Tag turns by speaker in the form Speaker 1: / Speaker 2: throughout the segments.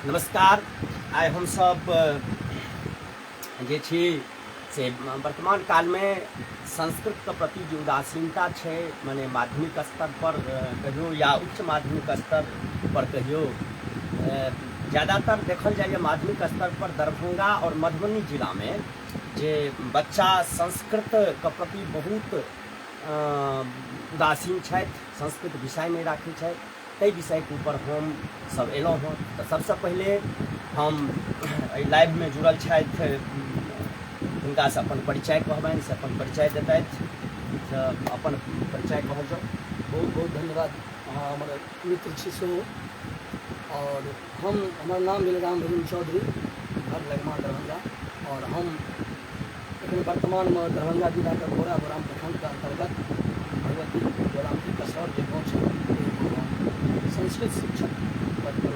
Speaker 1: नमस्कार। आइ हम सब जे छी से वर्तमान काल में संस्कृत के प्रति जो उदासीनता है माने माध्यमिक स्तर पर कहियो या उच्च माध्यमिक स्तर पर कहियो ज़्यादातर देखल जाए माध्यमिक स्तर पर दरभंगा और मधुबनी जिला में जे बच्चा संस्कृत के प्रति बहुत उदासीन है, संस्कृत विषय नहीं राखै छै। तै विषय के ऊपर हम सब एलहुँ हँ। तो सबसे पहले हम लाइव में जुड़ल छथि हुनका से अपन परिचय कहबनि, से अपन परिचय देतथि। अपन परिचय कहल जाओ।
Speaker 2: बहुत बहुत धन्यवाद। हमारे मित्र छी सेहो और हमार नाम भेल रामभजन चौधरी, घर लगमा दरभंगा। और हम एखन वर्तमान में दरभंगा जिला के घोड़ा बराम प्रखंड के अंतर्गत भगवती गोलामपुर कसौर जे गाँव छै संस्कृत शिक्षक पद पर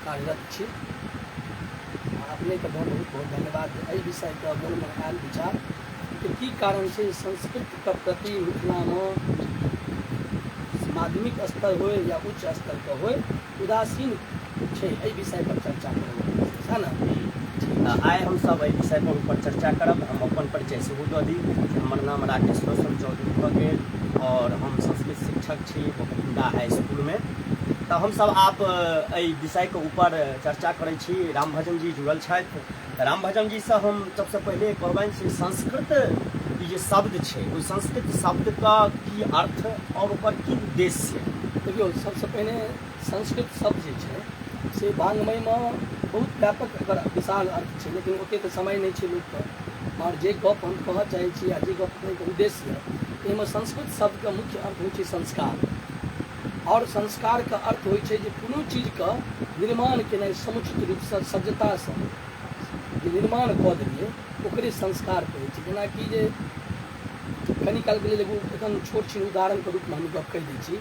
Speaker 2: कार्यरत छी। अपने के बहुत बहुत धन्यवाद। एहि विषय के मन में आयल विचार कि की कारण से संस्कृत के प्रति मिथिला में माध्यमिक स्तर हो या उच्च स्तर के हो उदासीन है, एहि विषय पर चर्चा करब है ना।
Speaker 1: आइ हम सब एहि विषय पर ऊपर चर्चा करब। हम अपन परिचय सेहो दऽ दी। हमर नाम राकेश रोशन चौधरी भऽ गेल और हम संस्कृत शिक्षक छी गोविंदा हाई स्कूल में। तो हम सब आप एहि विषय के ऊपर चर्चा करै छी। रामभजन जी जुड़ल छथि। रामभजन जी से हम सबसे पहले कहबनि से संस्कृत ई जे शब्द है ओहि संस्कृत शब्द का की अर्थ और ओकर की उद्देश्य।
Speaker 2: देखियो सबसे पहले संस्कृत शब्द जे छै से वाङ्मय में बहुत व्यापक एकर विशाल अर्थ है, लेकिन ओते तो समय नहीं है लोग के। और जे गप हम कह चाहे छी आ जे गप के उद्देश्य है एहिमे संस्कृत शब्द का मुख्य अर्थ होइ छै संस्कार। और संस्कार का अर्थ होइ छै जे कोनो चीज का निर्माण केनाइ समुचित रूप से सज्जता से जे निर्माण कऽ देलिए ओकरे संस्कार कहै छै। जेनाकि जे कनि काल के लेल एगो एकदम छोट छीन उदाहरण के रूप में हम गप कहि दै छी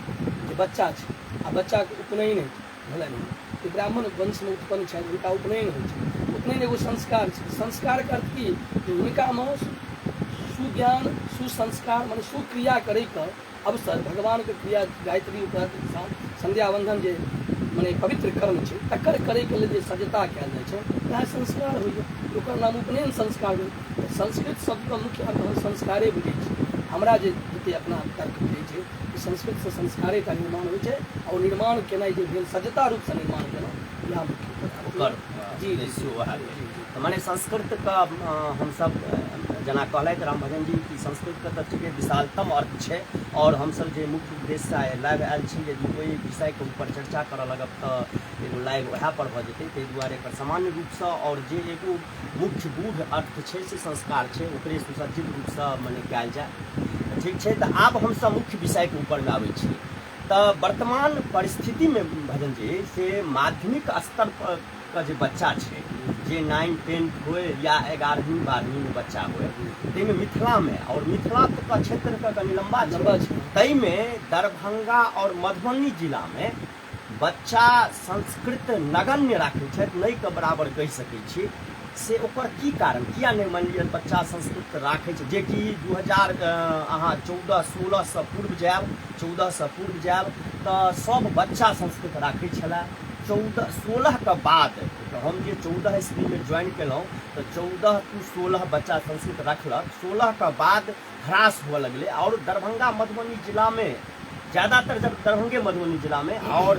Speaker 2: जे बच्चा छै आ बच्चा के उपनयन भेलै नहीं, ब्राह्मण वंश में उत्पन्न छै, हुनका उपनयन होइ छै। उपनयन एगो संस्कार छै। संस्कार के अर्थ की हुनका में सुज्ञान सुसंस्कार मान सुक्रिया करे के अवसर भगवान के क्रिया गायत्री संध्या वंदन जे माने पवित्र कर्म है तकर करे के लिए सज्जता कयल जाइ छै वएह संस्कार होइए। ओकर नाम उपनयन संस्कार भेल। संस्कृत शब्द का मुख्य अर्थ हम संस्कारे बुझै छी। हमरा जे जते अपना तर्क बुझै छै कि संस्कृत से संस्कारे का निर्माण होइ छै और निर्माण केनाइ जे भेल सज्जता रूप से निर्माण केना या मुख्य
Speaker 1: जी। माने संस्कृत का हम सब जना कहलथि रामभजन जी कि संस्कृत का तो विशालतम अर्थ है। और हम सब जे मुख्य उद्देश्य लाइव आयल छी यदि कोई विषय के ऊपर चर्चा करऽ लगब तो एगो लाइव वह पर भऽ जेतै। ताहि दुआरे एकर सामान्य रूप से और जे एगो मुख्य गूढ़ अर्थ है से संस्कार है ओकरे सुसज्जित रूप से माने कयल जाए। ठीक है। तो आब हम सब मुख्य विषय के ऊपर में आबै छी। तो वर्तमान परिस्थिति में भजन जी से माध्यमिक स्तर पर का जो बच्चा है जे 9, 10 हो या 11वीं 12वीं में बच्चा हो में मिथिला में और मिथिला का क्षेत्र का कनि लंबा तई में दरभंगा और मधुबनी जिला में बच्चा संस्कृत नगण्य राखे नहीं के बराबर कह सकै छी। से ओकर की कारण किया नहीं मान लिअ बच्चा संस्कृत राखे जे कि 2014-16 से पूर्व जायब 14 से पूर्व जायब तो सब बच्चा संस्कृत राखे छला। 14-16 के बाद तो हम जे 14 ईस्वी में ज्वाइन केलहुँ तो 14 to 16 बच्चा संस्कृत रखलक। 16 के बाद ह्रास हुआ लगले और दरभंगा मधुबनी जिला में ज़्यादातर जब दरभंगे मधुबनी जिला में और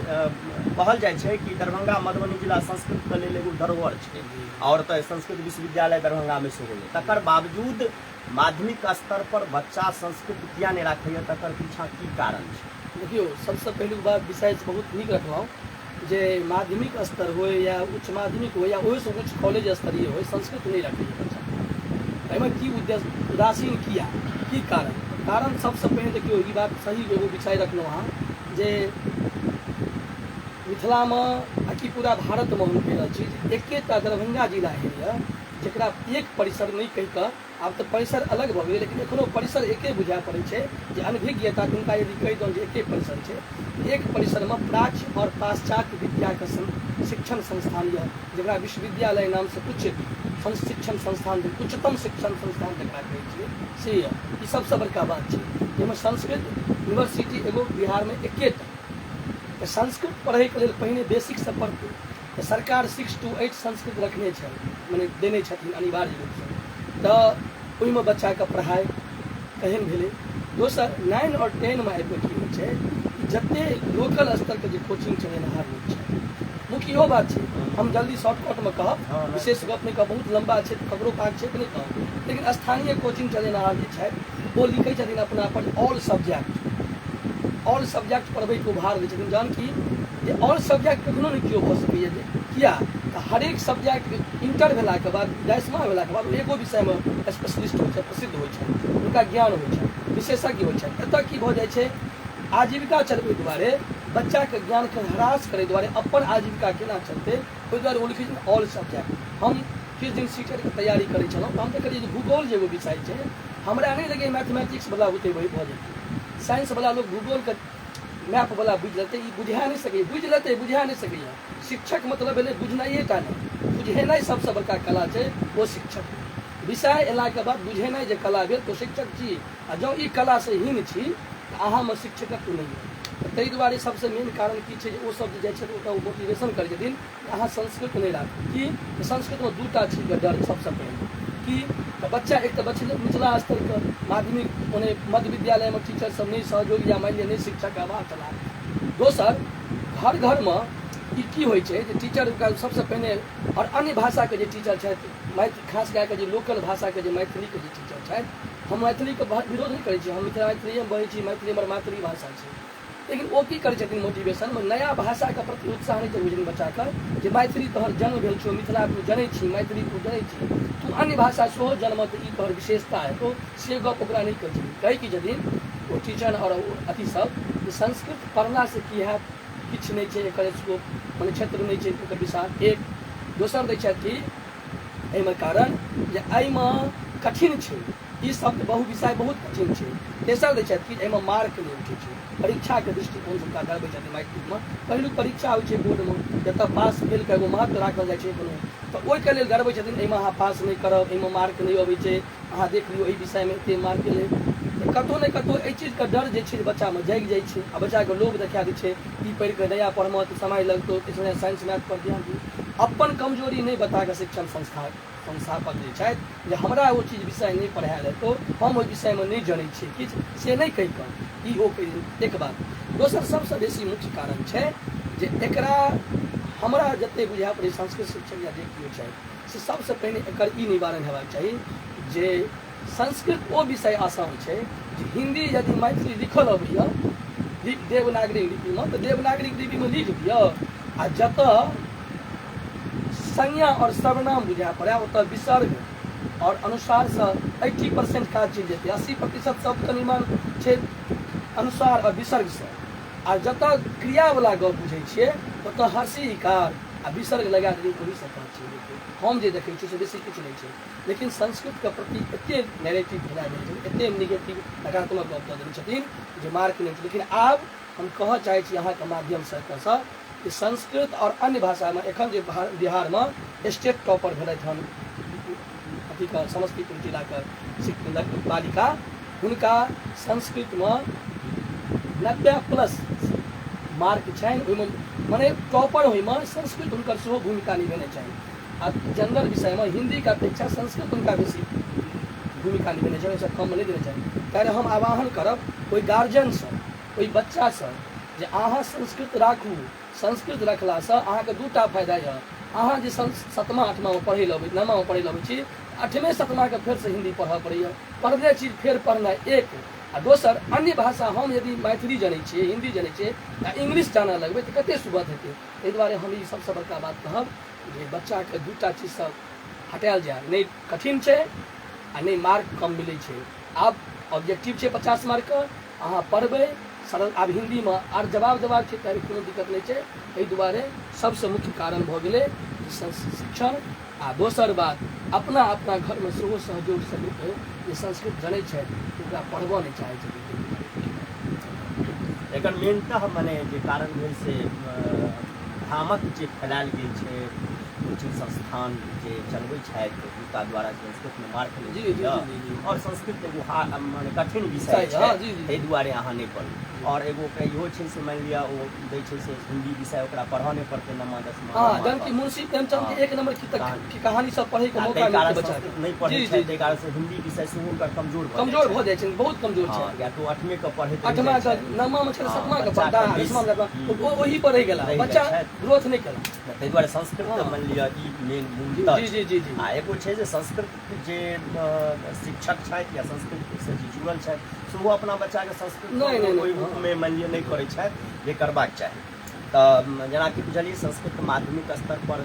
Speaker 1: कहल जाए छै कि दरभंगा मधुबनी जिला संस्कृत के लेल एगो धरोहर छै और तो संस्कृत विश्वविद्यालय दरभंगा में सेहो है। तकर बावजूद माध्यमिक स्तर पर बच्चा संस्कृत किया नहीं राखैए तकर पीछा की कारण छै।
Speaker 2: देखियो सबसे पहलुक बात विषय बहुत नीक रखलहुँ जे माध्यमिक स्तर हो या उच्च माध्यमिक हो या ओहिसँ उच्च कॉलेज स्तरीय हो संस्कृत नहीं रखैए बच्चा। एहिमे की उद्देश्य उदासीन किया की कारण सबसे पहले देखियो ई बात सही एगो विषय रखलहुँ अहाँ जे मिथिला में कि पूरा भारत में हम कहि रहल छी एकेटा दरभंगा जिला एरिया जकरा एक परिसर नहीं कहि कऽ आब तो परिसर अलग भऽ गेलै लेकिन एखनो परिसर एके बुझाए पड़ै छै जे अनभिज्ञता हुनका यदि कहि दौं जे एके परिसर छै। एक परिसर में प्राच्य और पाश्चात्य विद्या के शिक्षण संस्थान यऽ जकरा विश्वविद्यालय नाम से उच्च शिक्षण संस्थान उच्चतम शिक्षण संस्थान जकरा कहै छियै से यऽ। ई सबसे बड़का बात छै जाहिमे संस्कृत यूनिवर्सिटी एगो बिहार में एकेटा। संस्कृत पढ़ै के लेल पहिने बेसिक से पढ़तै तऽ सरकार 6 to 8 संस्कृत रखने छै, मने देने छथिन अनिवार्य रूपसँ, तऽ ओहिमे बच्चाके पढ़ाइ केहन भेलै। दोसर 9 और 10 में आबि कऽ की होइ छै, जतेक लोकल स्तरके जे कोचिंग चलेनिहार लोक छै, मुख्य इहो बात छै, हम जल्दी शॉर्टकटमे कहब, विशेष गप नहि कहब, बहुत लम्बा छै तऽ ककरो पास छै तऽ नहि कहब, लेकिन स्थानीय कोचिंग चलेनिहार जे छथि ओ लिखै छथिन अपना पर ऑल सब्जेक्ट पढ़बैके उभार दै छथिन, जहन कि जे ऑल सब्जेक्ट कखनो नहि केओ भऽ सकैए। जे किया तऽ हरेक सब्जेक्ट इंटर भेलाके बाद, 10मा भेलाके बाद एगो विषयमे स्पेशलिस्ट होइ छै, प्रसिद्ध होइ छै, हुनका ज्ञान होइ छै, विशेषज्ञ होइ छै। एतऽ की भऽ जाइ छै, आजीविका चलबै दुआरे, बच्चाके ज्ञानके ह्रास करै दुआरे, अपन आजीविका केना चलतै ओहि दुआरे ओ लिखै छै ऑल सब्जेक्ट। हम किछु दिन सीटेटके तैयारी करै छलहुँ तऽ हम देखलियै जे भूगोल जे एगो विषय छै, हमरा नहि लगैए मैथमेटिक्सवला ओतेक भऽ जेतै, साइंसवला लोक भूगोलके मैपवला बुझि लेतै, ई बुझा नहि सकैए, बुझा नहि सकैए। शिक्षक मतलब भेलै बुझनाइए टा नहि, बुझेनाइ सबसँ बड़का कला छै, ओ शिक्षक। विषय अयलाके बाद बुझेनाइ जे कला भेल तऽ शिक्षक छी, आ जँ ई कलासँ हीन छी तऽ अहाँमे शिक्षकत्व नहि अइ। ताहि दुआरे सबसँ मेन कारण की छै, जे ओ सब जे जाइ छथिन ओकरा मोटिवेशन करै छथिन कि अहाँ संस्कृत नहि राखू। कि संस्कृतमे दूटा चीजके डर सबसँ पहिने कि तऽ बच्चा, एक तऽ बच्चा निचला स्तरके माध्यमिक मने मध्य विद्यालयमे टीचर सब नहि सहयोग, या मानि लिअ नहि शिक्षकके अभाव चला। दोसर, घर घरमे ई की होइ छै जे टीचरके सबसँ पहिने, आओर अन्य भाषाके जे टीचर छथि, खास कए कऽ जे लोकल भाषाके जे मैथिलीके जे टीचर छथि, हम मैथिलीके विरोध नहि करै छी, हम मैथिलीमे बजै छी, मैथिली हमर मातृभाषा छै, लेकिन ओ की करै छथिन मोटिवेशनमे, नया भाषाके प्रति उत्साह नहि देबै छथिन बच्चाके, जे मैथिली तोहर जन्म भेल छौ, मिथिला तू जनै छी, मैथिली तू जनै छी, तू अन्य भाषा सेहो जन्म तऽ ई तोहर विशेषता हेतौ, से गप ओकरा नहि कहै छथिन। कहै की छथिन ओ टीचर आओर अथी सब, जे संस्कृत पढ़लासँ की हैत, किछु नहि छै, एकर स्कोप मने क्षेत्र नहि छै एकर विशाल। एक दोसर दै छथि कि एहिमे कारण जे एहिमे कठिन छै, ई शब्द बहु विषय बहुत कठिन छै। तेसर दै छथि कि एहिमे मार्क नहि उठै छै, परीक्षाके दृष्टिकोणसँ हुनका गड़बै छथिन। मैट्रिकमे पहिलुक परीक्षा होइ छै बोर्डमे, जतऽ पास फेलके एगो महत्व राखल जाइ छै कोनो, तऽ ओहिके लेल गड़बै छथिन, एहिमे अहाँ पास नहि करब, एहिमे मार्क नहि अबै छै, अहाँ देख लियौ एहि विषयमे एतेक मार्क एलै। तऽ कतहु ने कतहु एहि चीजके डर जे छै बच्चामे जागि जाइ छै, आ बच्चाके लोभ देखा दै छै, ई पढ़ि कऽ नया पढ़मे तऽ समय लगतौ, इसलिए साइंस मैथ पर ध्यान दियौ। अपन कमजोरी नहि बता कऽ शिक्षण संस्थापक जे छथि, जे हमरा ओ चीज विषय नहि पढ़ायल हेतौ, हम ओहि विषयमे नहि जनै छियै किछु, से नहि कहि कऽ ई ओ कहि। एक बात। दोसर सबसँ बेसी मुख्य कारण छै जे एकरा हमरा जतेक बुझा पड़ै, संस्कृत शिक्षक या जे केओ छथि से सबसँ पहिने एकर ई निवारण हेबाक चाही जे संस्कृत ओ विषय आसान छै जे हिंदी यदि मैथिली लिखल अबैए देवनागरी लिपिमे, तऽ देवनागरी लिपिमे लिख दिअ, आ जतऽ संज्ञा और सर्वनाम बुझा पड़ै ओतऽ विसर्ग और अनुसारसँ 80% काज चलि जेतै। 80% शब्दके निर्माण छै अनुसार और विसर्गसँ, आ जतऽ क्रियावला गप बुझै छियै ओतऽ हँसी इकार आ विसर्ग लगा देबै, ओहिसँ काज चलि जेतै। हम जे देखै छियै से बेसी किछु नहि छै, लेकिन संस्कृतके प्रति एतेक नेगेटिव भए गेल छै, एतेक निगेटिव नकारात्मक गप दऽ देने छथिन जे मार्क नहीं। लेकिन आब हम कहऽ चाहै छी अहाँके माध्यमसँ एतऽसँ कि संस्कृत और अन्य भाषामे एखन जे बिहारमे स्टेट टॉपर भेलथि हन अथीके समस्तीपुर जिलाके बालिका, हुनका संस्कृतमे 90+ मार्क छनि, ओहिमे मने टॉपर होइमे संस्कृत हुनकर सेहो भूमिका निभेने छनि। आ जनरल विषयमे हिन्दीके अपेक्षा संस्कृत हुनका बेसी भूमिका निभेने छनि, ओहिसँ कम नहि देने छनि। ताहि हम आह्वान करब ओहि गार्जियनसँ, ओहि बच्चासँ, जे अहाँ संस्कृत राखू। संस्कृत रखलासँ अहाँके दूटा फायदा यऽ, अहाँ जे 7मा 8मामे पढ़ै लए अबै, 9मामे पढ़ै लए अबै छी, 8वें 7माके फेरसँ हिन्दी पढ़ऽ पड़ैए, पढ़ने चीज फेर पढ़नाइ एक। आ दोसर अन्य भाषा, हम यदि मैथिली जनै छियै, हिन्दी जनै छियै, आ इंग्लिश जानऽ लगबै तऽ कतेक सुबह हेतै। ताहि दुआरे हम ई सबसँ बड़का बात कहब जे बच्चाके दूटा चीजसँ हटायल जाय, नहि कठिन छै आ नहि मार्क कम मिलै छै। आब ऑब्जेक्टिव छै 50 मार्कके, अहाँ पढ़बै सरल। आब हिन्दीमे आर जवाब देबाक छै तऽ कोनो दिक्कत नहि छै। एहि दुआरे सबसँ मुख्य कारण भऽ गेलै शिक्षण। आ दोसर बात, अपना घरमे सेहो सहयोगसँ लोक जे संस्कृत जनै छथि ओकरा पढ़बऽ नहि चाहै छथिन।
Speaker 1: एकर मेनतः मने जे कारण भेल से भ्रामक जे फैलायल गेल छै, कोचिंग संस्थान जे चलबै छथि हुनका द्वारा संस्कृतमे मार्क नहि, और संस्कृत एगो मने कठिन विषय छै, एहि दुआरे अहाँ नहि पढ़ू। और एगो के इहो छै से मानि लिअ ओ दै छै से हिंदी विषय ओकरा पढ़ऽ नहि पड़तै नमा दसमा
Speaker 2: हाँ जन की मुंशी प्रेमचंद के एक नंबर की कहानी सब पढ़े के मौका मिलतै बच्चा के
Speaker 1: नहीं पढ़ै छै ताहि कारण से हिंदी विषय सेहो हुनकर
Speaker 2: कमजोर भऽ जाइ छै बहुत कमजोर छै
Speaker 1: या तो 8वीं के पढ़ैत
Speaker 2: 8वां के 9वां में छै 7वां के पढ़ता 10वां के वो वही पर रह गेला बच्चा ग्रोथ नहीं केला
Speaker 1: ताहि दुआरे संस्कृत मानि लिअ ई मेन मूलतः
Speaker 2: जी जी जी जी
Speaker 1: आ एगो छै जे संस्कृत जे शिक्षक छथि या संस्कृत से जे जुड़ल छथि सेहो अपना बच्चाके संस्कृत ओहि रूपमे मानि लिअ नहि करै छथि जे करबाक चाही तऽ जेनाकि बुझलियै संस्कृत माध्यमिक स्तर पर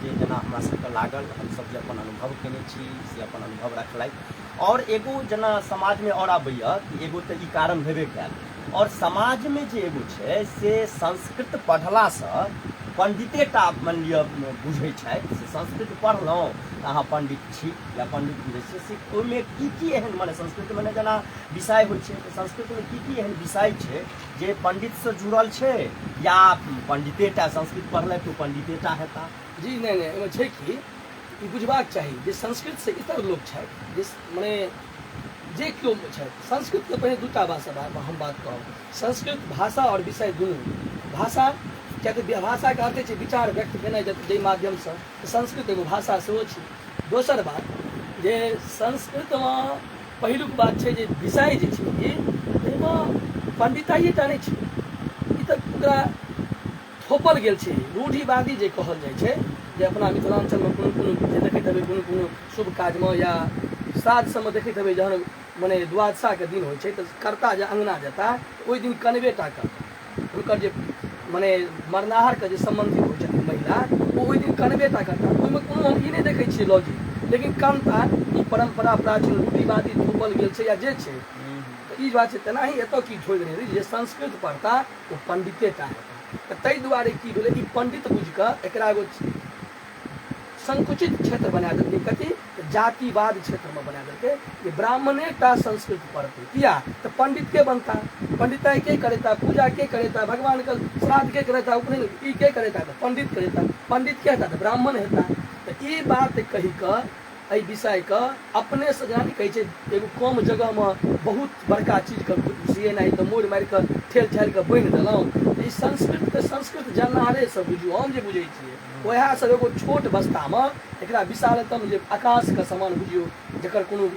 Speaker 1: जे जेना हमरा सबके लागल हमसब जे अपन अनुभव केने छी से अपन अनुभव रखलथि और एगो जेना समाजमे और आबैया कि एगो तऽ ई कारण भेबे कयल और समाजमे जे एगो छै से संस्कृत पढ़लासँ पंडितेटा मानि लिअ बुझै छथि से संस्कृत पढ़लहुँ तऽ अहाँ पंडित छी या पंडित बुझै छियै से ओहिमे की एहन मने संस्कृतमे ने जेना विषय होइ छै तऽ संस्कृतमे की एहन विषय छै जे पंडितसँ जुड़ल छै या पंडितेटा संस्कृत पढ़लथि तऽ पंडितेटा हेता
Speaker 2: जी नहीं एहिमे छै कि ई बुझबाक चाही जे संस्कृत से इतर लोक छथि जे मने जे केओ छथि संस्कृत के पहिने दूटा भाषा हम बात कहब संस्कृत भाषा और विषय दुनू भाषा कियाकि भाषाके अर्थ छै विचार व्यक्त केनाइ जाहि माध्यमसँ संस्कृत एगो भाषा सेहो छै दोसर बात जे संस्कृतमे पहिलुक बात छै जे विषय जे छै एहिमे पंडिताइएटा नहि छै ई तऽ ओकरा थोपल गेल छै रूढ़िवादी जे कहल जाइ छै जे अपना मिथिलाञ्चलमे कोनो जे देखैत हेबै कोनो शुभ काजमे या श्राद्ध सबमे देखैत हेबै जहन मने द्वादशाके दिन होइ छै तऽ कर्ता जे अङ्गना जेता ओहि दिन कनबेटा करता हुनकर जे मने मरनाहरके जे सम्बन्धित होइ छथिन महिला ओ ओहि दिन कनबेटा करता ओहिमे कोनो हम ई नहि देखै छियै लॉजिक लेकिन कनता ई परम्परा प्राचीन रूढ़िवादी थोपल गेल छै या जे छै ई बात छै तेनाही एतऽ की ठोकि नहि रही जे संस्कृत पढ़ता ओ पंडितेटा हेता तऽ ताहि दुआरे की भेलै ई पंडित बुझि कऽ एकरा एगो संकुचित क्षेत्र बना देलकै कथी जातिवाद क्षेत्रमे बना देलकै कि ब्राह्मणेटा संस्कृत पढ़तै किया तऽ पंडित के बनता पंडिताई के करेता पूजा के करेता भगवान के श्राद्ध के करेता उपनयन ई के करेता तऽ पंडित करेता पंडित के हेता तऽ ब्राह्मण हेता तऽ ई बात कहि कऽ एहि विषयके अपने से जेना कहै छै एगो कम जगहमे बहुत बड़का चीजके घुसिएनाइ तऽ मोड़ि मारि कऽ ठेल ठालि कऽ बान्हि देलहुँ ई संस्कृतके संस्कृत जानहारेसँ बुझियौ हम जे बुझै छियै वएह सब एगो छोट बस्तामे एकरा विशालतम जे आकाशके समान बुझियौ जकर कोनो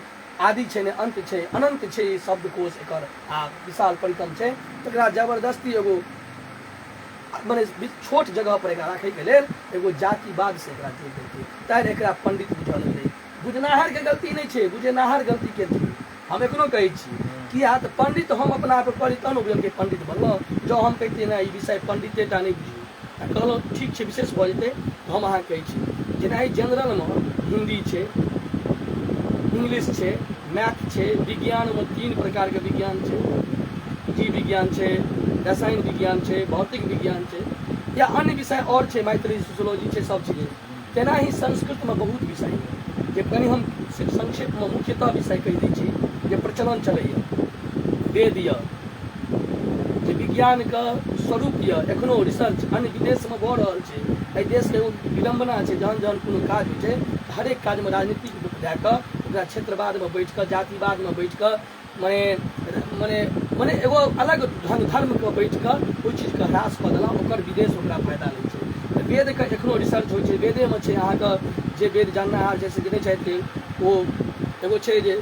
Speaker 2: आदि छै ने अंत छै अनंत छै ई शब्दकोश एकर आ विशाल परितम छै तकरा जबरदस्ती एगो मने छोट जगह पर एकरा राखैके लेल एगो जातिवाद से एकरा जोड़ि देलकै तैं एकरा पंडित बुझल गेलै बुझनाहारके गलती नहि छै बुझेनाहार गलती के छै हम एखनो कहै छी किया तऽ पंडित हम अपना आप पढ़ी तहन बुझलकै पंडित बनलहुँ जँ हम कहितियै ने ई विषय पंडितेटा नहि बुझियौ आ कहलहुँ ठीक छै विशेष भऽ जेतै तऽ हम अहाँके कहै छी जेना जनरलमे हिंदी छै इंग्लिश छै मैथ छै विज्ञानमे 3 प्रकारके विज्ञान छै जीव विज्ञान छै रसायन विज्ञान छै भौतिक विज्ञान छै या अन्य विषय और छै मैथिली सोशियोलॉजी छै सब चीज तेना ही संस्कृतमे बहुत विषय जे कनि हम संक्षेपमे मुख्यतः विषय कहि दै छी जे प्रचलन चलैए वेद यऽ जे विज्ञानके स्वरूप यऽ एखनो रिसर्च अन्य विदेशमे भऽ रहल छै एहि देशके एगो विडम्बना छै जहन जहन कोनो काज होइ छै हरेक काजमे राजनीतिक रूप दए कऽ ओकरा क्षेत्रवादमे बैठ कऽ जातिवादमे बैठ कऽ मने मने मने एगो अलग धर्मके बैठ कऽ ओहि चीजके ह्रास कऽ देलहुँ ओकर विदेश ओकरा फायदा लै छै तऽ वेदके एखनो रिसर्च होइ छै वेदेमे छै अहाँके जे वेद जाननाहार जैसे कि नहि छथि ओ एगो छै जे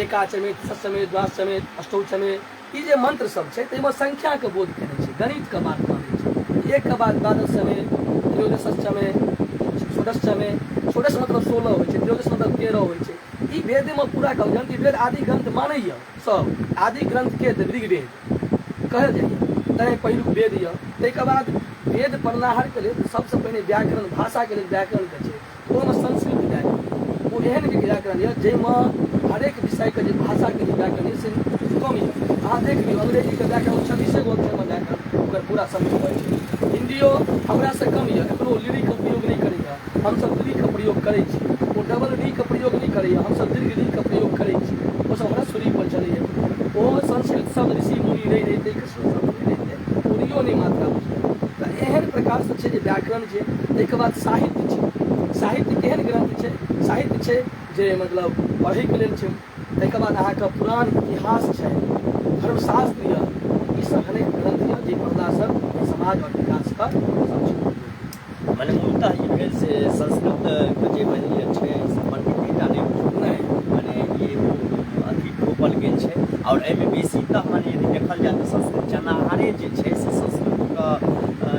Speaker 2: एका चमेत सचमेत द्वास चमेत अष्टौ चमेत ई जे मंत्र सब छै ताहिमे संख्याके बोध केने छै गणितके बात मानै छै एक के बाद द्वादश चमेत त्रयोदश चमेत षोडश चमेत षोडश मतलब 16 होइ छै त्रयोदश मतलब 13 होइ छै ई वेदमे पूरा कहल जाए वेद आदि ग्रंथ मानैए सब आदि ग्रंथके ऋग्वेद कहल जाइए तैँ पहिलुक वेद यऽ ताहिके बाद वेद पढ़नाहारके लेल सबसँ पहिने व्याकरण भाषाके लेल व्याकरणके छै ओहिमे संस्कृत व्याकरण ओ एहन व्याकरण यऽ जाहिमे हरेक विषयके जे भाषाके जे व्याकरण यऽ से कम यऽ अहाँ देख लियौ अंग्रेजीके व्याकरण 26 गो अक्षरमे व्याकरण ओकर पूरा समझ होइ छै हिंदियो हमरासँ कम यऽ एखनो लिरिके प्रयोग नहि करैए हमसब लिरिके प्रयोग करै छी ओ डबल डी के प्रयोग नहीं करैए हमसब दीर्घ डी के प्रयोग करै छी ओ सब ह्रस्व पर चलैए ओ संस्कृत शब्द ऋषि मुनि रहि रहिते कृष्ण शब्द रहि रहिते पूरियो नहीं मात्रा बुझते तऽ एहन प्रकारसँ छै जे व्याकरण छै ताहिके बाद साहित्य छै साहित्य केहन ग्रंथ छै साहित्य छै जे मतलब पढ़ैके लेल छै ताहिके बाद अहाँके पुराण इतिहास छै धर्मशास्त्र यऽ ई एहने ग्रंथ यऽ जे पढ़लासँ समाज और विकास का
Speaker 1: माने मूलतः ई भेल से संस्कृत के जे मानि लिअ छै समर्पित नहि
Speaker 2: नहीं
Speaker 1: माने ई अथी थोपल गेल छै और एहिमे बेसीतः माने यदि देखल जाय तऽ संस्कृत जनाहारे जे छै से संस्कृतके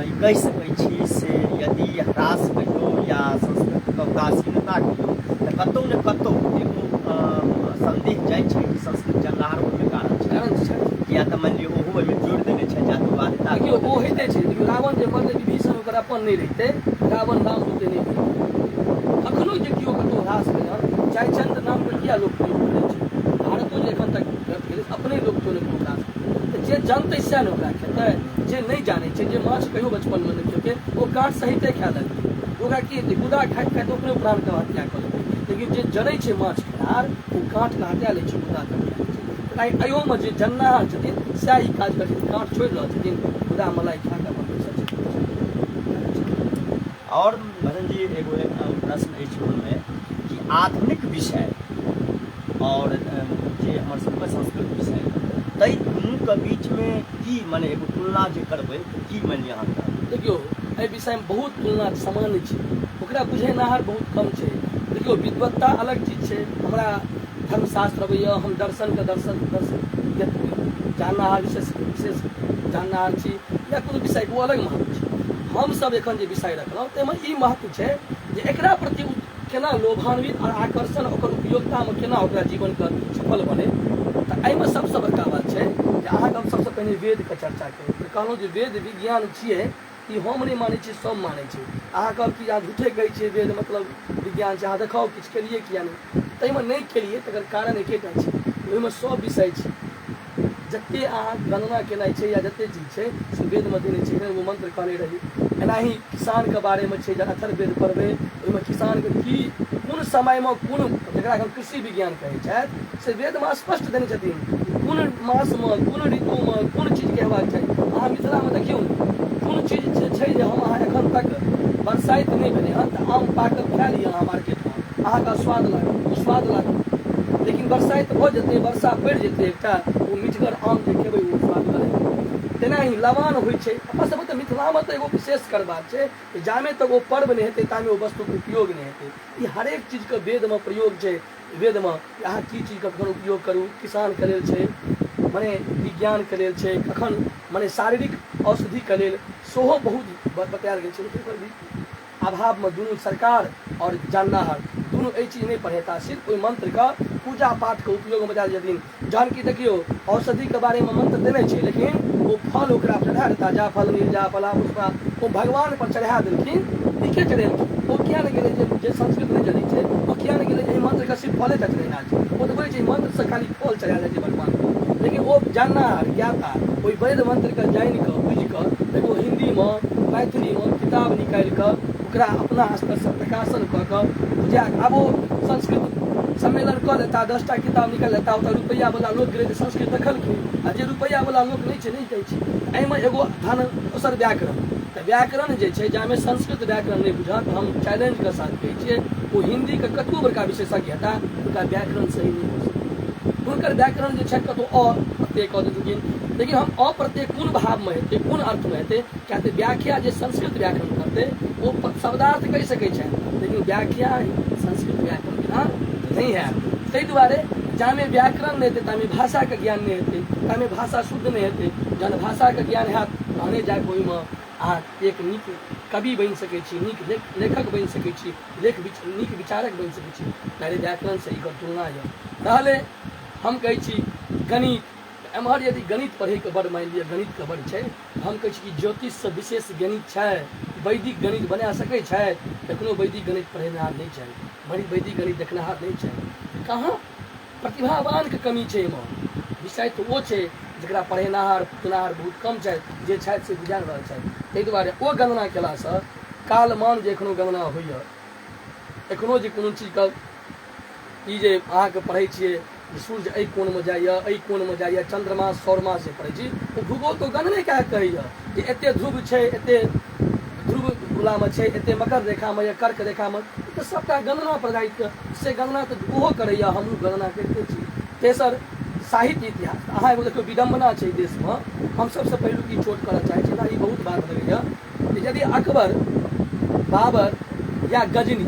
Speaker 1: ई कहि सकै छी से यदि ह्रास कहियौ या संस्कृतके उदासीनता कहियौ तऽ कतहु ने कतहु एगो संदेह जाइ छै कि संस्कृत जनाहार ओहिमे कारण छै या तऽ मानि लिअ ओहो एहिमे जोड़ि देने छै जातिवादिता
Speaker 2: देखियो ओ होइते छै देखियो रावण जे मरलै विभीषण ओकर अपन नहि रहितै रावण राम होते नहि रहितै अखनो जे केओ कतहु ह्रास भेल जयचंद्र नाम पर किया लोक प्रयोग करै छै भारतो जे एखन तक व्यक्त भेलै अपने लोक केओ नहि ह्रास तऽ जे जानतै सएह ने ओकरा खेतै जे नहि जानै छै जे माछ कहियो बचपनमे नहि खेलकै ओ काँट सहिते खाय लगतै ओकरा की हेतै गुदा खाइत खाइत ओकरे प्राणके हत्या कऽ लेतै लेकिन जे जनै छै माछ खेनार ओ काँटके हटा लै छै गुदा के अयोमे जे जन्नाहार छथिन सएह ई काज करथिन काँट छोड़ि रहल छथिन गुदा मलाई खा कऽ अपन बैसल छथिन।
Speaker 1: और भजन जी एगो प्रश्न अछि मनमे कि आधुनिक विषय और जे हमर सबके संस्कृत विषय ताहि दुनूके बीचमे की माने एगो तुलना जे करबै तऽ की मानि लिअ अहाँके
Speaker 2: देखियो एहि विषयमे बहुत तुलना सामान्य छै ओकरा बुझेनिहार बहुत कम छै देखियो विद्वत्ता अलग चीज छै हमरा धर्मशास्त्र अबैया हम दर्शनके दर्शन जाननाहार विशेष जाननाहार छी या कोनो विषयके ओ अलग महत्व छै हमसब एखन जे विषय रखलहुँ ताहिमे ई महत्व छै जे एकरा प्रति केना लोभान्वित और आकर्षण ओकर उपयोगितामे केना ओकरा जीवनके सफल बने तऽ एहिमे सबसँ बड़का बात छै जे अहाँके हम सबसँ पहिने वेदके चर्चा करी तऽ कहलहुँ जे वेद विज्ञान छियै ई हम नहि मानै छियै सब मानै छै अहाँ कहब कि अहाँ झूठे कहै छियै वेद मतलब विज्ञान छै अहाँ देखाउ किछु केलियै किया नहि ताहिमे नहि केलियै तकर कारण एकेटा छै ओहिमे सब विषय छै जते अहाँ गणना केनाइ छै या जते चीज छै से वेदमे देने छै ओ मंत्र कहने रही एनाही किसानके बारेमे छै जे अथर्ववेद पढ़बै ओहिमे किसानके की कोन समयमे कोन जकरा हम कृषि विज्ञान कहै छथि से वेदमे स्पष्ट देने छथिन कोन मासमे कोन ऋतुमे कोन चीजके हेबाक चाही अहाँ मिथिलामे देखियौ कोन चीज छै जे हम अहाँ एखन तक बरसाइत नहि भेलै हँ तऽ आम पाकल खा लिअ अहाँ मार्केटमे अहाँके स्वाद लागत लेकिन बरसाइत भऽ जेतै वर्षा पड़ि जेतै एकटा ओ मिठगर आम जे खेबै ओ स्वाद लागत तेनाही लवान होइ छै अपन सबके तऽ मिथिलामे तऽ एगो विशेष करबाक छै कि जामे तक ओ पर्व नहि हेतै तामे ओ वस्तुके उपयोग नहि हेतै ई हरेक चीजके वेदमे प्रयोग छै वेदमे अहाँ की चीजके कखन उपयोग करू किसानके लेल छै मने विज्ञानके लेल छै कखन मने शारीरिक औषधिके लेल सेहो बहुत बतायल गेल छै लेकिन भी अभावमे दुनू सरकार और जाननाहार दुनू एहि चीज नहि पढ़ेता सिर्फ ओहि मंत्रके पूजा पाठके उपयोगमे बतायल छथिन जहन कि देखियौ औषधिके बारेमे मंत्र देने छै लेकिन ओ फल ओकरा चढ़ा देता जा फल निर्जा फला पुष्पा ओ भगवान पर चढ़ा देलखिन नीके चढ़ेलखिन ओ किया नहि गेलै जे संस्कृत नहि जनै छै ओ किया नहि गेलै जे एहि मंत्रके सिर्फ फले टा चढ़ेना छै ओ तऽ कहै छै मंत्रसँ खाली फल चढ़ायल जाइ छै भगवान लेकिन ओ जाननाहार ज्ञाता ओहि वैद मंत्रके जानि कऽ बुझि कऽ एगो हिन्दीमे मैथिलीमे किताब निकालि कऽ ओकरा अपना स्तरसँ प्रकाशन कऽ कऽ बुझा आब ओ संस्कृत सम्मेलन कऽ लेता 10टा किताब निकालि लेता ओतऽ रुपैआवला लोक गेलै तऽ संस्कृत देखलखिन आ जे रुपैआवला लोक नहि छै नहि कहै छै एहिमे एगो धन दोसर व्याकरण तऽ व्याकरण जे छै जाहिमे संस्कृत व्याकरण नहि बुझत हम चैलेंजके साथ कहै छियै ओ हिन्दीके कतबो बड़का विशेषज्ञ हेता हुनका व्याकरण सही नहि हो सकता हुनकर व्याकरण जे छै कतहु अप्रत्यय कऽ देथिन लेकिन हम अप्रत्यय कोन भावमे हेतै कोन अर्थमे हेतै किया तऽ व्याख्या जे संस्कृत व्याकरण करतै ओ शब्दार्थ कहि सकै छै लेकिन व्याख्या संस्कृत व्याकरण बिना नहीं है ताहि दुआरे जामे व्याकरण नहीं हेतै तामे भाषाके ज्ञान नहीं हेतै तामे भाषा शुद्ध नहीं हेतै जहन भाषाके ज्ञान हैत तहने जाके ओहिमे अहाँ एक नीक कवि बनि सकै छी नीक लेखक बनि सकै छी नीक विचारक बनि सकै छी तारे व्याकरणसँ एकर तुलना यऽ रहलै हम कहै छी गणित एम्हर यदि गणित पढ़ैके बड़ मानि लिअ गणितके बड़ छै हम कहै छी कि ज्योतिषसँ विशेष गणित छै वैदिक गणित बना सकै छै एखनो वैदिक गणित पढ़ेनिहार नहि छै वैदिक गणित देखनिहार नहीं छै कहाँ प्रतिभावानके कमी छै एहिमे विषय तऽ ओ छै जकरा पढ़ेनिहार पुछनिहार बहुत कम छथि जे छथि से बुझा रहल छथि ताहि दुआरे ओ गणना केलासँ कालमान जे एखनो गणना होइए एखनो जे कोनो चीजके ई जे अहाँके पढ़ै छियै सूर्य एहि कोणमे जाइए एहि कोणमे जाइए चंद्रमास सौरमास जे पढ़ै छी ओ भूगोल तो गणने कए कहैए जे एतेक ध्रुव छै एतेक ध्रुव गोलामे छै एतेक मकर रेखामे या कर्क रेखामे तऽ सबटा गणना प्रधारित से गणना तऽ ओहो करैए हमहूँ गणना करिते छी तेसर साहित्य इतिहास अहाँ एगो देखियौ विडम्बना छै देशमे हम सबसँ पहिलुक ई चोट करऽ चाहै छी ई बहुत बात लगैए जे यदि अकबर बाबर या गजनी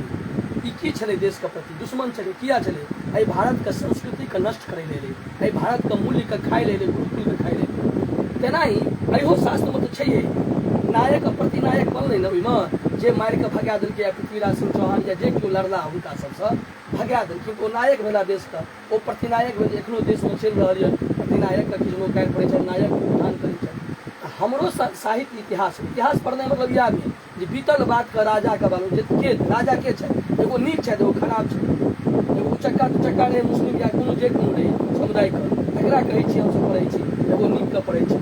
Speaker 2: ई की छलै देशके प्रति दुश्मन छलै किया छलै एहि भारतके संस्कृतिके नष्ट करै लेल एहि भारतके मूल्यके खाइ लेल गुरुकुलके खाइ लेल तेनाही एहो शास्त्रमे तऽ छैहे नायक प्रतिनायक बनलै ने ओहिमे जे मारि कऽ भगा देलकै पृथ्वीराज सिंह चौहान या जे केओ लड़ला हुनका सबसँ भगा देलखिन ओ नायक भेला देशके ओ प्रतिनायक भेल एखनो देशमे चलि रहल यऽ प्रतिनायकके किछु लोक काल्हि पड़ै छै नायक उत्थान करै छै हमरो साहित्य इतिहास पढ़नाइ मतलब इएह भेल जे बीतल बातके राजाके बारे के राजा के छै एगो नीक छै एगो खराब छै एगो उचक्का तुचक्का रहै मुस्लिम या कोनो जे कोनो रहै समुदायके एकरा कहै छी हमसब पढ़ै छी एगो नीकके पढ़ै छी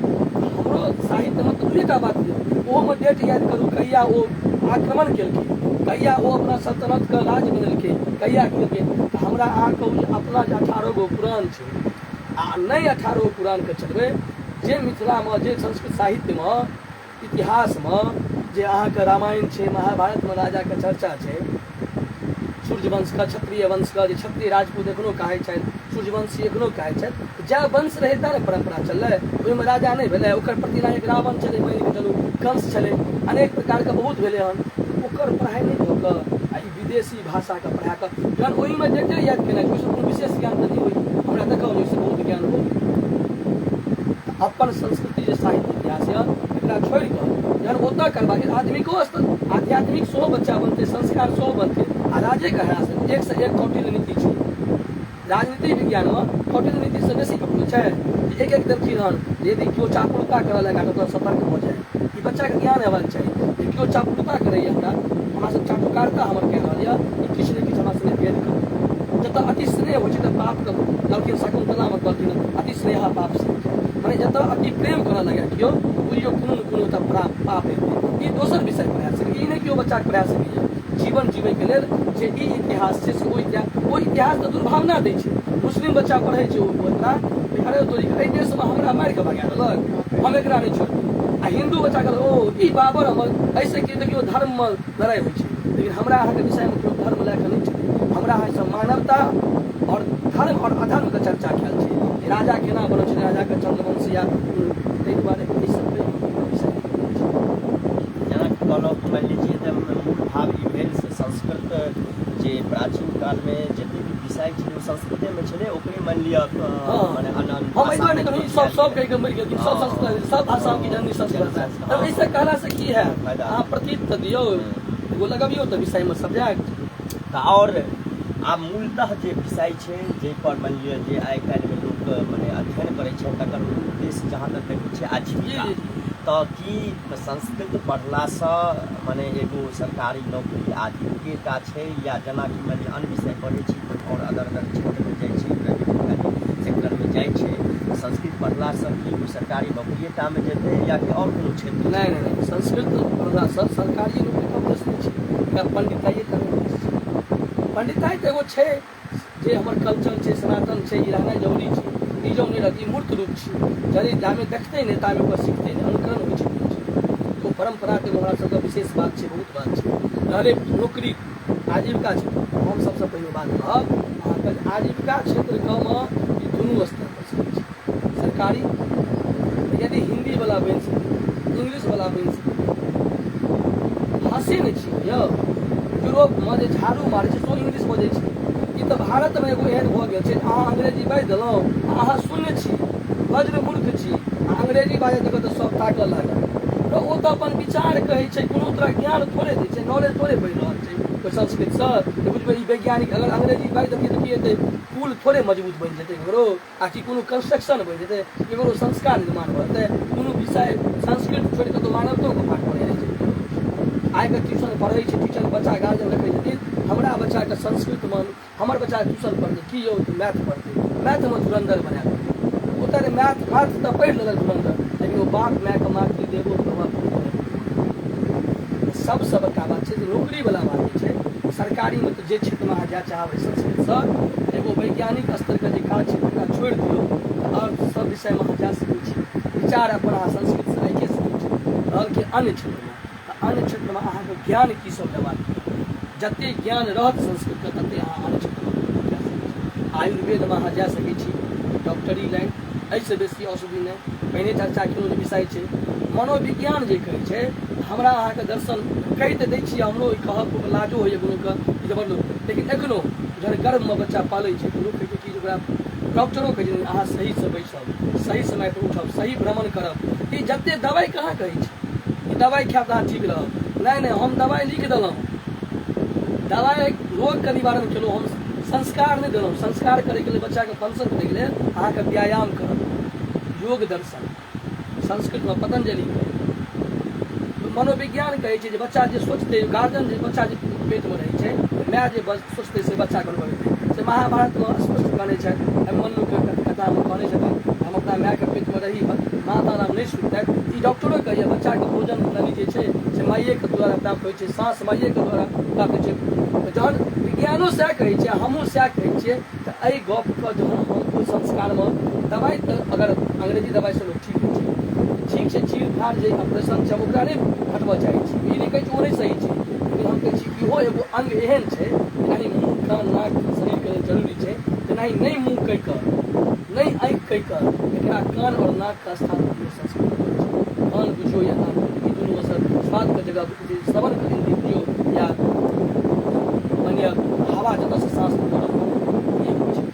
Speaker 2: हमरो साहित्यमे तऽ दुइटा बात यऽ ओहोमे डेट याद करू कहिया ओ आक्रमण केलकै कहिया ओ अपना सल्तनतके राज बनेलकै कहिया केलकै तऽ हमरा अहाँ कहू अपना जे 18 गो पुराण छै आ नहि 18 गो पुराणके चलबै जे मिथिलामे जे संस्कृत साहित्यमे इतिहासमे जे अहाँके रामायण छै महाभारतमे राजाके चर्चा छै सूर्यवंशके क्षत्रिय वंशके जे क्षत्रिय राजपूत एखनो कहै छथि सूर्यवंशी एखनो कहै छथि जए वंश रहै तेँ ने परम्परा चललै ओहिमे राजा नहि भेलै ओकर प्रतिनायक रावण छलै मानि कऽ चलू कंस छलै अनेक प्रकारके बहुत भेलै हन ओकर पढ़ाइ नहि कऽ कऽ आ ई विदेशी भाषाके पढ़ा कऽ जहन ओहिमे जे याद केनाइ ओहिसँ कोनो विशेष ज्ञान तऽ नहि होइ हमरा देखाउ ओहिसँ बहुत ज्ञान हो अपन संस्कृति जे साहित्य इतिहास यऽ एकरा छोड़ि कऽ जहन ओतऽ करबाक आदमिको स्तर आध्यात्मिक सेहो बच्चा बनतै संस्कार सेहो बनतै आ राज्यके हरास एकसँ एक कौटिल्य नीति छै राजनीति विज्ञानमे कौटिल्य नीतिसँ बेसी ककरो छै एक देखिन हन यदि केओ चापलुता करऽ लगा तऽ सतर्क भऽ जाय ई बच्चाके ज्ञान हेबाक चाही जे केओ चापलुता करैए हमरा सब चाटुकारिता हमर कहि रहल यऽ ई किछु ने किछु हमरा सङ्गे भेद करू जतऽ अति स्नेह होइ छै तऽ पापके कहलखिन शकुन्तलामे कहलखिन अति स्नेह पाप से मने जतऽ अति प्रेम करऽ लगे केओ बुझियौ कोनो ने कोनो तऽ पाप हेतै ई दोसर विषय पढ़ा सकै ई नहि केओ बच्चाके पढ़ा सकैए जीवन जीवैके लेल जे ई इतिहास छै से ओ इतिहास तऽ दुर्भावना दै छै मुस्लिम बच्चा पढ़ै छै ओकरा अरे तोरी एहि देशमे हमरा मारि कऽ भगा देलक हम एकरा नहि छोड़बै आ हिन्दू बच्चा कहलक ओ ई बाबर हमर ऐसे कि देखियौ धर्ममे लड़ाइ होइ छै लेकिन हमरा अहाँके विषयमे केओ धर्म लए कऽ नहि छै हमरा अहाँसँ मानवता और धर्म और अधर्मके चर्चा कयल छै जे राजा केना बनल छै राजाके चंद्रवंश या ताहि दुआरे ई सब
Speaker 1: जेना कहलहुँ मानि लीजिए तऽ मूल भाव ई भेल से संस्कृत जे प्राचीन कालमे जतेक भी विषय छलै ओ संस्कृतेमे छलै ओकरे मानि लिअ मने अनन्त
Speaker 2: हम एहि दुआरे कहलहुँ सब कहि कऽ मरि गेलखिन सब संस्कृत सब भाषाके जननी संस्कृत है तब एहिसँ कहलासँ की है अहाँ प्रतीत तऽ दियौ एगो लगबियौ तऽ विषयमे सब्जेक्ट
Speaker 1: आओर आब मूलतः जे विषय छै जाहिपर मानि लिअ जे आइ काल्हिमे लोक मने अध्ययन करै छै तकर उद्देश्य जहाँ तक देखै छै आजीविका तऽ की संस्कृत पढ़लासँ मने एगो सरकारी नौकरी आजीविका छै या जेनाकि मानि अन्य विषय पढ़ै छी आओर अदर क्षेत्रमे जाइ छै प्राइवेट सेक्टरमे जाइ छै संस्कृत पढ़लासँ की एगो सरकारी नौकरिएटामे जेतै या कि आओर कोनो क्षेत्र
Speaker 2: नहि संस्कृत पढ़लासँ सरकारी नौकरी कम देश नहि छै या पंडिताइए करबै पंडिताइ तऽ एगो छै जे हमर कल्चर छै सनातन छै ई रहनाइ जरूरी छै ई जो नहि रहती मूर्त रूप छै यदि जामे देखतै नहि तामे ओकर सिखतै नहि अनुकरण होइ छै तो परम्पराके हमरा सबके विशेष बात छै बहुत बात छै रहलै नौकरी आजीविका छै हम सबसँ पहिने बात कहब अहाँके आजीविका क्षेत्रमे ई दुनू स्तर पर छै सरकारी यदि हिन्दीवला बनि सकै इंग्लिशवला बनि सकै हँसे नहि छियै यौ यूरोपमे जे झाड़ू मारै छै सेहो इंग्लिश बजै छै ई तऽ भारतमे एगो एहन भऽ गेल छै अहाँ अंग्रेजी बाजि देलहुँ अहाँ शून्य छी वज्र मूर्ख छी आ अंग्रेजी बाजै देखो तऽ सब ताकऽ लागल तऽ ओ तऽ अपन विचार कहै छै कोनो तरह ज्ञान थोड़े दै छै नॉलेज थोड़े बढ़ि रहल छै ओहि संस्कृतसँ बुझबै ई वैज्ञानिक अगर अंग्रेजी बाजि देतियै तऽ की हेतै पुल थोड़े मजबूत बनि जेतै ककरो आ कि कोनो कंस्ट्रक्शन बनि जेतै ककरो संस्कार निर्माण भऽ जेतै कोनो विषय संस्कृत छोड़ि कऽ तऽ मानवतोके पाठ पढ़ै छै आइ कऽ ट्यूशन पढ़ै छै ट्यूशन बच्चा गार्जियन रखै छथिन हमरा बच्चाके संस्कृतमे हमर बच्चा ट्यूशन पढ़तै की यौ मैथ पढ़तै मैथमे धुरंधर बना देतै ओतऽ मैथ तऽ पढ़ि लेलक धुरंधर लेकिन ओ बाप मायके मातृ देवो प्रभाव सबसँ बड़का बात छै जे नौकरीवला बात जे छै सरकारीमे तऽ जे क्षेत्रमे अहाँ जाय चाहबै संस्कृतसँ एगो वैज्ञानिक स्तरके जे काज छै ओकरा छोड़ि दियौ आओर सब विषयमे अहाँ जा सकै छी विचार अपन अहाँ संस्कृतसँ राखि सकै छी रहल कि अन्य क्षेत्रमे तऽ अन्य क्षेत्रमे अहाँके ज्ञान की सब लेबाक जतेक ज्ञान रहत संस्कृतके ततेक अहाँ अन्य क्षेत्रमे जा सकै छी आयुर्वेदमे अहाँ जा सकै छी डॉक्टरी लाइन, एहिसँ बेसी औषधि नहि। पहिने चर्चा केलहुँ जे विषय छै मनोविज्ञान जे कहै छै, हमरा अहाँके दर्शन कहि तऽ दै छियै, हमरो ई कहब लाजो होइए कोनोके ई जबरदस्त, लेकिन एखनो जहन गर्भमे बच्चा पालै छै तऽ लोक कहै छै कि ओकरा डॉक्टरो कहै छै अहाँ सहीसँ बैसब, सही समयपर उठब, सही भ्रमण करब। ई जतेक दवाइ कहाँ कहै छै ई दवाइ खायब तऽ अहाँ ठीक रहब, नहि हम दवाइ लिख देलहुँ, दवाइ रोगके निवारण केलहुँ, हम संस्कार नहीं देलहुँ। संस्कार करैके लेल बच्चाके फंक्शन करैके लेल अहाँके व्यायाम करब, योग दर्शन, संस्कृतमे पतंजलि मनोविज्ञान कहै छै जे बच्चा जे सोचतै, गार्जियन जे बच्चा जे पेटमे रहै छै, माय जे सोचतै से बच्चा बनबेतै। से महाभारतमे स्पष्ट कहने छथि, मन्नुके कथामे कहने छथिन हम अपना मायके पेटमे रही, माता नाम नहीं सुनतथि। ई डॉक्टरो कहैए बच्चाके भोजन नली जे छै से माइएके द्वारा प्राप्त होइ छै, साँस माइएके द्वारा प्राप्त होइ छै। जहन विज्ञानो सएह कहै छै, हमहूँ सएह कहै छियै, तऽ एहि गपके जहन हम ओहि संस्कारमे दवाइ तऽ अगर अंग्रेजी दवाइसँ लोक ठीक होइ छै, ठीक छै, चीर फाड़ जे ऑपरेशन छै ओकरा नहि हटबऽ चाहै छी, ई नहि कहै छी ओ नहि सही छै, लेकिन हम कहै छी इहो एगो अंग एहन छै जेनाहि मुँह कान नाक शरीरके लेल जरूरी छै, तेनाहि नहीं मुँह कहि कऽ नहीं आँखि कहि कऽ एकरा कान और नाकके स्थान संस्कृत कान बुझियो या नाक, ई दुनू असर स्वादके जगह श्रवणके इंद्रिय बुझियो या मानिए हवा जतऽसँ साँस पड़ल ई होइ छै।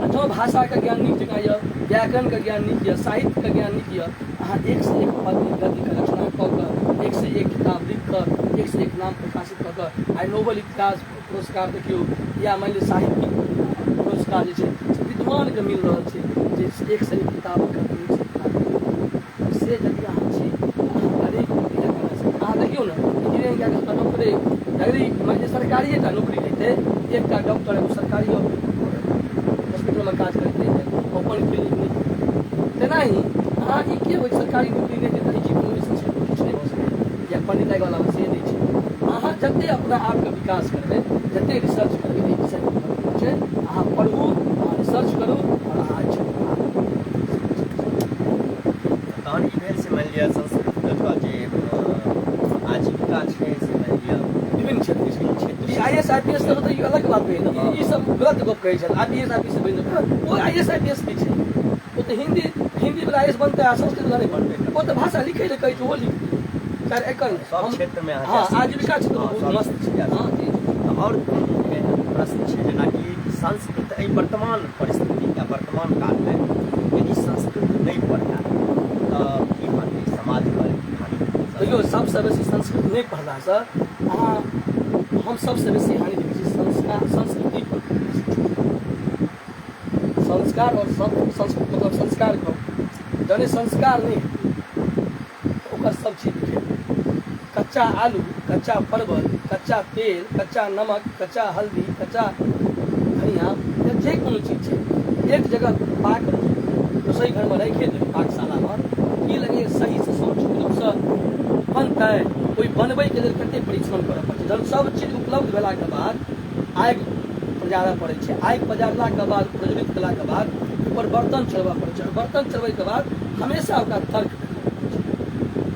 Speaker 2: आ जँ भाषाके ज्ञान नीक जकाँ यऽ, व्याकरणके ज्ञान नीक यऽ, साहित्यके ज्ञान नीक यऽ, अहाँ एक से एक पद्य गद्यके रचना कऽ कऽ, एक से एक किताब लिख कऽ, एक से एक नाम प्रकाशित कऽ कऽ, आइ नोबेल इतिहास पुरस्कार देखियौ, या मानि लिअ साहित्यिक पुरस्कार जे छै विद्वानके मिल रहल छै जे एक से एक किताब से यदि अहाँ छी हरेक अहाँ देखियौ ने इंजीनियरिंग कए कऽ नौकरी डिग्री मानि लिअ सरकारिए टा नौकरी लेतै, एकटा डॉक्टर एगो सरकारी हॉस्पिटलमे काज करैत रहितै, ओपन क्लिनिक नहि, तेनाहि अहाँ ई के होइ सरकारी नौकरी नहि देतै, ई कोनो संस्कृत किछु नहि भऽ सकैए, या पंडिताइवलामे से नहि छै। अहाँ जतेक अपना आपके विकास करबै, जतेक रिसर्च करबै एहि विषयमे छै, अहाँ पढ़ू, अहाँ रिसर्च करू और अहाँ
Speaker 1: तहन ई भेल से मानि लिअ संस्कृतके जे आजीविका छै से मानि लिअ
Speaker 2: विभिन्न क्षेत्र IAS IPS तऽ मतलब ई अलग बात भेल, ई सब गलत गप कहै छथि, IPS IPS बनि ओ IAS IPS की छै, ओ तऽ हिंदी वला IAS बनतै आ संस्कृत वला नहि बनतै, ओ तऽ भाषा लिखै लए कहै छै ओहो लिख चाहे एकर
Speaker 1: सब क्षेत्रमे
Speaker 2: हाँ आजीविका क्षेत्र बहुत मस्त छै। हाँ जी
Speaker 1: और प्रश्न छै जेनाकि संस्कृत एहि वर्तमान परिस्थिति या वर्तमान कालमे यदि संस्कृत नहीं पढ़ाएल तऽ की हानि समाज पर हानि?
Speaker 2: देखियौ सबसँ बेसी संस्कृत नहीं पढ़लासँ अहाँ हम सबसँ बेसी हानि देखै छी संस्कार संस्कृति पर, संस्कार और संस्कृत मतलब संस्कार कम, जहन संस्कार नहीं ओकर सब चीज फेल, कच्चा आलू, कच्चा परवल, कच्चा तेल, कच्चा नमक, कच्चा हल्दी, कच्चा धनिया या जे कोनो चीज छै एक जगह पाक रसोई घरमे राखि देबै पाकशालामे, की लगैए सहीसँ सोच रूपसँ बनतै, ओहि बनबैके लेल कतेक परिश्रम करऽ पड़तै। जहन सब चीज उपलब्ध भेलाके बाद आगि पजारऽ पड़ै छै, आगि पजारलाके बाद प्रज्वलित केलाके बाद ऊपर बर्तन चढ़बऽ पड़ै छै, बर्तन चढ़बैके बाद हमेशा ओकरा तर्क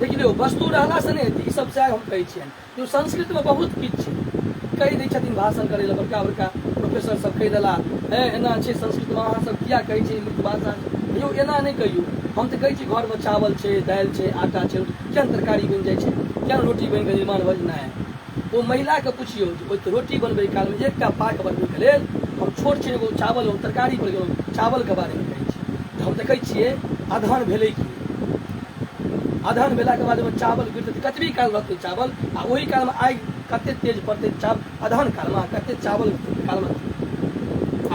Speaker 2: देखियौ वस्तु रहलासँ नहि हेतै, ई सब सएह हम कहै छियनि। जो संस्कृतमे बहुत किछु छै, कहि दै छथिन भाषण करै लए बड़का बड़का प्रोफेसर सब कहि देला हे एना छै संस्कृतमे अहाँ सब किया कहै छै मृत भाषा, यौ एना नहि कहियौ, हम तऽ कहै छी घरमे चावल छै, दालि छै, आटा छै, किया तरकारी बनि जाइ छै, किया रोटी बनि कऽ निर्माण भऽ जाइ है, ओ महिलाके पुछियौ ओहि रोटी बनबै कालमे एकटा पाक बनबैके लेल हम छोट छिन एगो चावल तरकारी पर गेलहुँ चावलके बारेमे कहै छी तऽ हम देखै छियै अधहन भेलै कि अधहन भेलाके बाद ओहिमे चावल गिरतै कतबी काल रहतै चावल, आ ओहि कालमे आगि कतेक तेज पड़तै अधहन कालमे, कतेक चावल कालमे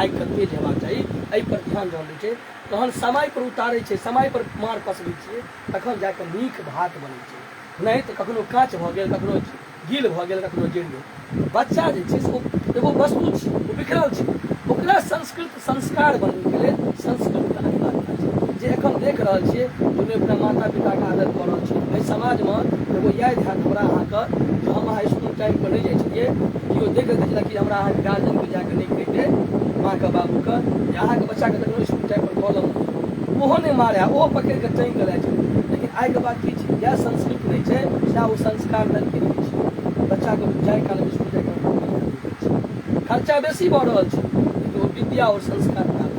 Speaker 2: आगिके तेज हेबाक चाही, एहि पर ध्यान जहन दै छै तहन समय पर उतारै छै, समय पर माँड़ पसबै छियै तखन जाकऽ नीक भात बनै छै, नहीं तऽ कखनो काँच भऽ गेल, कखनो गील भऽ गेल, कखनो जरि गेल। बच्चा जे छै से ओ एगो वस्तु छै, ओ बिखरल छै, ओकरा संस्कृत संस्कार बनबैके लेल संस्कृत अनिवार्य छै, जे एखन देख रहल छियै जे अपना माता पिताके आदत कऽ रहल छी। एहि समाजमे एगो याद हैत हमरा अहाँके जे हम अहाँ स्कूल टाइम पर नहि जाइ छलियै, केओ देख लै छलै कि हमरा अहाँके गार्जियनके जाकऽ नहि कहितै माँके बाबूके जे अहाँके बच्चाके देखलहुँ स्कूल टाइम पर कॉलम ओहो नहि मारै, ओहो पकड़ि कऽ टाँगि कऽ लै छै, लेकिन आइके बाद की छै इएह संस्कृत नहि छै सएह ओ संस्कार नहि छै, बच्चाके जाय काल स्कूल जाय काल खर्चा बेसी भऽ रहल छै लेकिन ओ विद्या और संस्कार प्राप्त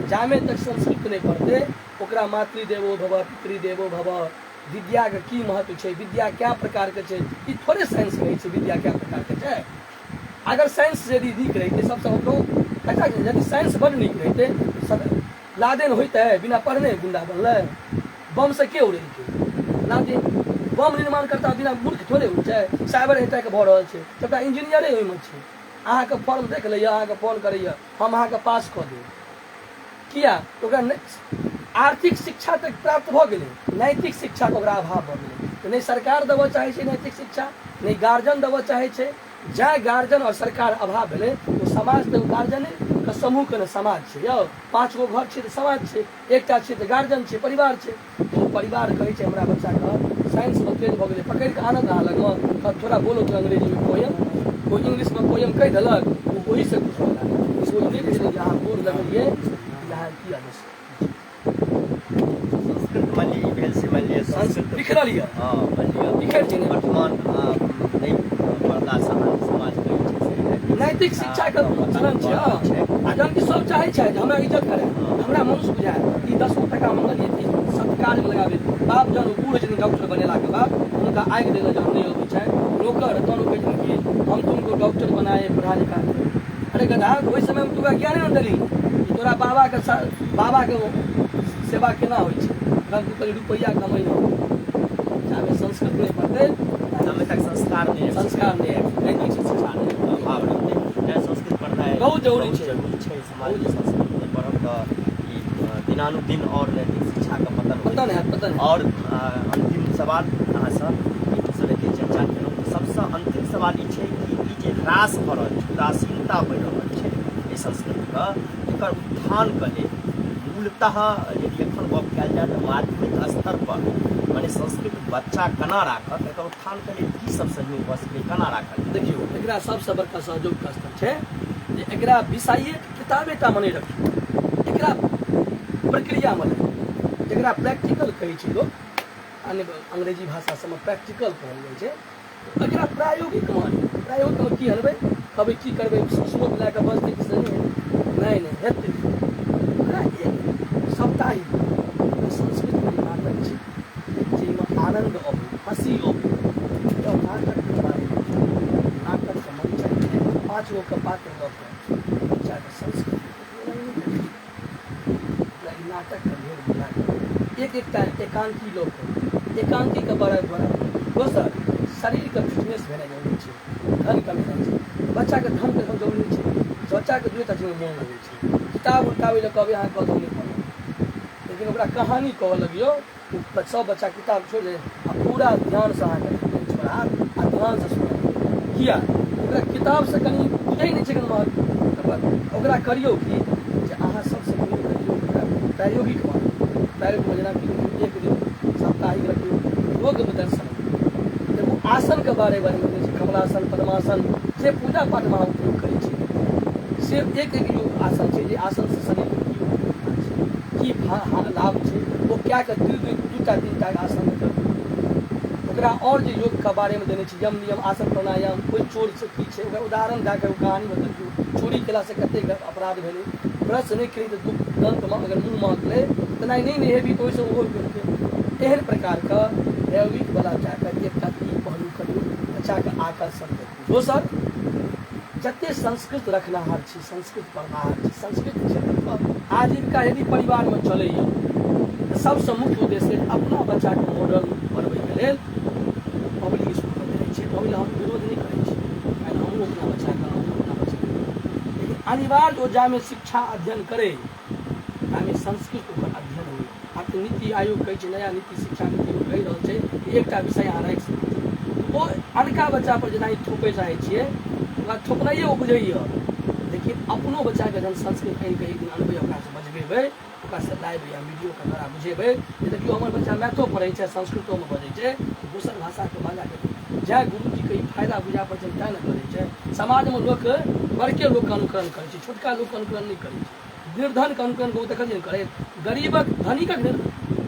Speaker 2: जामे तक संस्कृत नहीं पढ़ते ओकरा मातृदेवो भव पितृदेवो भव विद्या के की महत्व छै, विद्या क्या प्रकार के छै, ई थोड़े साइंस कहै छै विद्या क्या प्रकार के छै। अगर साइंस यदि नीक रहितै सबसे अच्छा यदि साइंस बड़ नीक रहितै सब लादेन होइतै बिना पढ़ने गुंडा बनलै, बम से के उड़ेलकै लादेन, बम निर्माण करता बिना मूर्ख थोड़े होइ छै। साइबर अटैक भऽ रहल छै सबटा इंजीनियरे ओहिमे छै। अहाँके फॉर्म देख लैया, अहाँके फोन करैया, हम अहाँके पास कऽ देब, किया ओकरा आर्थिक शिक्षा तक प्राप्त भऽ गेलै, नैतिक शिक्षा के ओकरा अभाव भऽ गेलै। तऽ नहि सरकार देबऽ चाहै छै नैतिक शिक्षा, नहि गार्जियन देबऽ चाहै छै। जहाँ गार्जियन और सरकार अभाव भेलै ओ समाज तऽ गार्जियने के समूह के ने समाज छै यौ। 5 गो घर छै तऽ समाज छै, एकटा छै तऽ गार्जियन छै, परिवार छै। ओ परिवार कहै छै हमरा बच्चा के साइंस में तेज भऽ गेलै, पकड़ि कऽ आनंद अहाँ लगमे थोड़ा बोलो तो अंग्रेजी में पोयम, वो इंग्लिश में पोयम कहि देलक, वो वही से खुश होला। इसको नहीं बुझलियै जे अहाँ बोल लगलियै यहाँ की आदेश
Speaker 1: संस्कृत मानि लिअ ई भेल से मानि लिअ संस्कृत
Speaker 2: बिखरल यऽ।
Speaker 1: हाँ मानि लिअ
Speaker 2: बिखर छै ने
Speaker 1: वर्तमान नहि पढ़ला समाज कहै छै से
Speaker 2: नैतिक शिक्षा के चलन छै। आ जहन कि सब चाहै छै जे हमरा इज्जत करे, हमरा मनुष्य बुझाय, ई 10 टका मंगलियै सत्कार में लगाबे। बाप जहन बूढ़ छथिन डॉक्टर बनेला के बाद हुनका आगि देला जहन नहीं अबै छै नौकर तहन ओ कहै कि हम तुमको डॉक्टर बनाए पढ़ा लिखा के। अरे गधा ओहि समय में तोरा ज्ञाने न देली तोरा बाबा के सेवा केना होइ छै, तू कहली रुपैया कमाइ जामे संस्कृत नहीं पढ़तै
Speaker 1: जामे तक संस्कार नहीं
Speaker 2: नैतिक शिक्षा नहीं
Speaker 1: अभाव रहतै। संस्कृत पढ़नाइ
Speaker 2: बहुत जरूरी छै
Speaker 1: समाज में संस्कृत नहीं पढ़ब तऽ ई दिनानुदिन और नैतिक शिक्षा का पतन
Speaker 2: पतन।
Speaker 1: और अंतिम सवाल अहाँसँ एक दूसरेके चर्चा केलहुँ तऽ सबसँ अंतिम सवाल ई छै कि ई जे ह्रास भऽ रहल छै, उदासीनता बढ़ि रहल छै एहि संस्कृतके, एकर उत्थानके लेल मूलतः यदि एखन गप कयल जाय तऽ माध्यमिक स्तर पर मने संस्कृत बच्चा केना राखत, एकर उत्थानके लेल की सब सहयोग भऽ सकैए, केना राखल।
Speaker 2: देखियौ एकरा सबसँ बड़का सहयोग के स्तर छै जे एकरा विषये किताबेटा मने रखियौ, एकरा प्रक्रिया में जरा प्रैक्टिकल कहै छै लोग, अंग्रेजी भाषा सबमे प्रैक्टिकल कहल जाइ छै। एकरा प्रायोगिक मानियौ, प्रायोगिक में की हलबै कहबै की करबै श्लोक लए कऽ बजतै कि से नहीं हेतै। ओकरा एक साप्ताहिक संस्कृत के नाटक छै जाहिमे आनंद अबै, हंसी अबै, नाटक के बारे नाटक के मंचन 5 गो के पात्र लऽ कऽ बच्चा के संस्कृत नाटक के भेड़ बुझा एकटा एकांकी लोग एकांकी के बड़ा दोसर शरीर के फिटनेस भेनाइ जरूरी छै, धन कमेनाइ छै। बच्चा के धन के जरूरी छै, बच्चा के 2टा चीज में मोन लगै छै। किताब उताबै लए कहबै अहाँ कहबै नहीं पढ़ब, लेकिन ओकरा कहानी कहऽ लगियौ सब बच्चा किताब छोड़ दे आ पूरा ध्यान से अहाँके छोड़ा आ ध्यान से सुना। किया ओकरा किताब से कनी बुझै नहीं छै महत्व, ओकरा करियौ कि जे अहाँ सबसे पहिले करियौ प्रायोगिक प्रायोगिक जेना कि एक दिन साप्ताहिक रखियौ योग दर्शन, एगो आसन के बारे में छै कमलासन पद्मासन से पूजा पाठ में उपयोग करै छै। से एक योग आसन छै जे आसन से शरीर की लाभ छै, वो क्या कर 2-2 3 आसन करू। ओकरा और जे योग के बारे में देने छै यम नियम आसन प्राणायाम, कोई चोर से की छै ओकरा उदाहरण दए कऽ कहानी बतबियौ, चोरी केला से कतेक अपराध भेलै, ब्रश नहीं करी तो दंत में अगर मुँह महकलै तो नहीं हेबी तो ओहिसँ ओहो केलकै। एहन प्रकार का प्रायोगिक वाला जाकर एकटा ई पहलू करियौ, बच्चा के आकर्षण देखियौ। दोसर जते संस्कृत रखनाहार छी, संस्कृत पढ़नाहार छी, संस्कृत क्षेत्र पर आजीविका यदि परिवार में चलैया तऽ सबसँ मुख्य उद्देश्य अपना बच्चा के मॉडल बनबै के लेल पब्लिक स्कूल में भेजै छै। ओहि हम विरोध नहीं करै छी, काहे हमहूँ अपना बच्चा के लेकिन अनिवार्य ओ जामे शिक्षा अध्ययन करे तामे संस्कृत ओकर अध्ययन होइ। आब तऽ नीति आयोग कहै छै, नया नीति शिक्षा नीति कहि रहल छै कि एकटा विषय अहाँ राखि सकै छी। ओ अनका बच्चा पर जेना थोपै चाहै छियै ओकरा थोपनाइए ओ बुझैया, लेकिन अपनो बच्चा के जहन संस्कृत आनि कऽ एक दिन अनबै ओकरासँ बजबेबै, ओकरासँ लाइव या वीडियो के द्वारा बुझेबै जे देखियौ हमर बच्चा मैथो पढ़ै छै संस्कृतो में बजै छै, दोसर भाषाके बाजा के जय गुरुजी के ई फायदा बुझा पर छै तैँ ने करै छै। समाज में लोक बड़के लोक के अनुकरण करै छै, छोटका लोक के अनुकरण नहीं करै छै। निर्धन के अनुकरण बहुत देखलियै करे, गरीबक धनिकक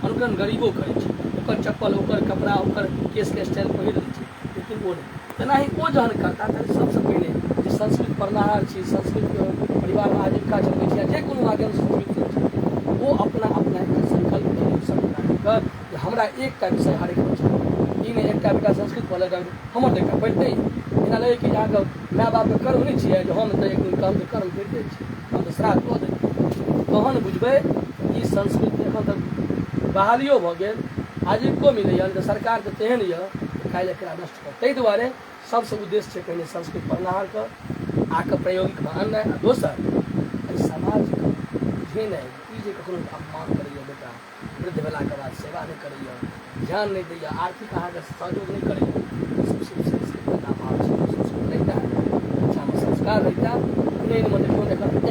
Speaker 2: अनुकरण गरीबो करै छै, ओकर चप्पल ओकर कपड़ा ओकर केश के स्टाइल पहिर लै छै, लेकिन ओ नहीं। तेनाही ओ जहन करता तऽ सबसँ पहिले जे संस्कृत पढ़नाहार छी, संस्कृत परिवार में आजीविका चलबै छी, जे कोनो माध्यम से संस्कृत ओ अपना अपना एकटा संकल्प करियौ सब गोटाके जे हमरा एकटा विषय हरेक बच्चा ई नहि एकटा बेटा संस्कृत पढ़लक हमर तऽ एकटा पढ़िते एना लगै कि अहाँके माय बापके कर्म नहि छियै जे हम तऽ एक दिन काम तऽ कर्म करिते छी हम तऽ श्राद्ध कऽ देबै तहन बुझबै ई संस्कृत एखन तक बहालियो भऽ गेल आजीविको मिलैए तऽ सरकार तऽ तेहन यऽ काल्हि एकरा नष्ट कर ताहि दुआरे सबसँ उद्देश्य छै पहिने संस्कृत पढ़नाहारके आके प्रायोगिकमे आननाइ आ दोसर एहि समाजके बुझेनाइ ई जे कखनो अपमान करैए बेटा वृद्ध भेलाके बाद सेवा नहि करैए ध्यान नहि दैए आर्थिक अहाँके सहयोग नहि करैए सबसे संस्कृतके अभाव छै संस्कृत रहिता बच्चामे संस्कार रहिता उपनयनमे देखियौ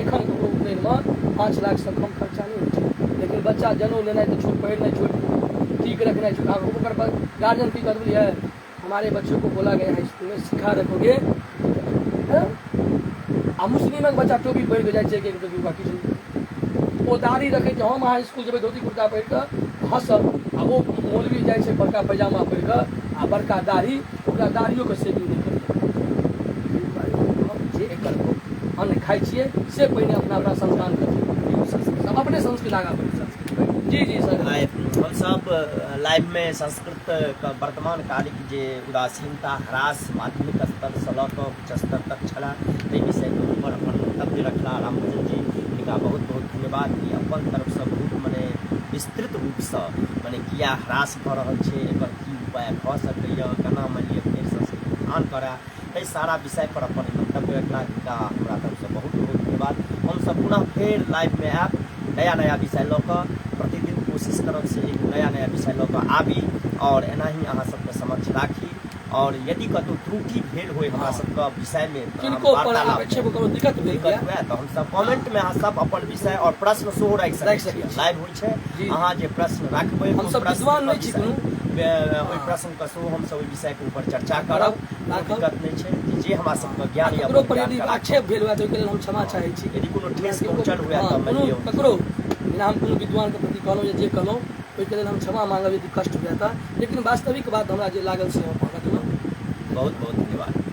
Speaker 2: एखन ककरो उपनयनमे 5 लाखसँ कम खर्चा नहीं होता है लेकिन बच्चा जनेऊ लेना तो छोड़ पहनना छोड़ ठीक रखना छोड़ गार्जियन की कर है हमारे बच्चों को बोला गया है स्कूल में सिखा रखोगे आ मुस्लिम बच्चा टोपी पहिर के जाए एक टोपी बाकी वो दाढ़ी रखे हम अहाँ स्कूल जब धोती कुर्ता पहिर कऽ हंसब आ वो मौलवी जाए छै बड़का पैजामा पहिर कऽ आ बड़का दाढ़ी ओकरा दाढ़ियों के सेविंग नहीं करिए जे एकर अन्न खाइ छियै से पहिने अपना अपना संस्कार करिए अपने संस्कृत आगा बढ़ी जी जी सर
Speaker 1: हम सब लाइव में संस्कृत का वर्तमान कालिक जे उदासीनता ह्रास माध्यमिक स्तर से लऽ कऽ उच्च स्तर तक छला ताहि विषय पर अपन मंतव्य रखला रामभजन जी हिनका बहुत बहुत धन्यवाद कि अपन तरफ से बहुत मने विस्तृत रूप से मने किया ह्रास भऽ रहल छै एकर की उपाय भऽ सकैए केना मानि लिअ फेर संस्कृत उत्थान करय एहि सारा विषय पर अपन मंतव्य रखला हिनका हमरा तरफ से बहुत बहुत धन्यवाद हम सब पुनः फेर लाइव में आयब नया नया विषय लऽ कऽ प्रतिदिन कोशिश करब से एक नया नया विषय लऽ कऽ आबी और एना ही अहाँ सबके समक्ष राखी और यदि कतौ त्रुटि भेल होय हमरा सबके विषय में
Speaker 2: किनको पर आक्षेप करो दिक्कत भेल
Speaker 1: हुए तो हम सब कमेंट में अहाँ सब अपन विषय और प्रश्न सेहो राखि सकै छी लाइव होइ छै अहाँ जे प्रश्न राखबै
Speaker 2: हम सब विद्वान नहि छी कोनो
Speaker 1: ओहि प्रश्न के सेहो हम सब ओहि विषय के ऊपर चर्चा करब दिक्कत नहि छै जे हमरा सबके ज्ञान या
Speaker 2: ककरो पर यदि आक्षेप भेल हुए तो ओहिके लेल हम क्षमा चाहै छी
Speaker 1: यदि कोनो ठेस पहुँचल हुए तऽ मानि लियौ
Speaker 2: ककरो बिना हम कोनो विद्वान के प्रति कहलहुँ जे कहलहुँ ओहिके लेल हम क्षमा मांगब यदि कष्ट हुए तऽ लेकिन वास्तविक बात हमरा जे लागल से हम अहाँके देलहुँ
Speaker 1: बहुत बहुत धन्यवाद।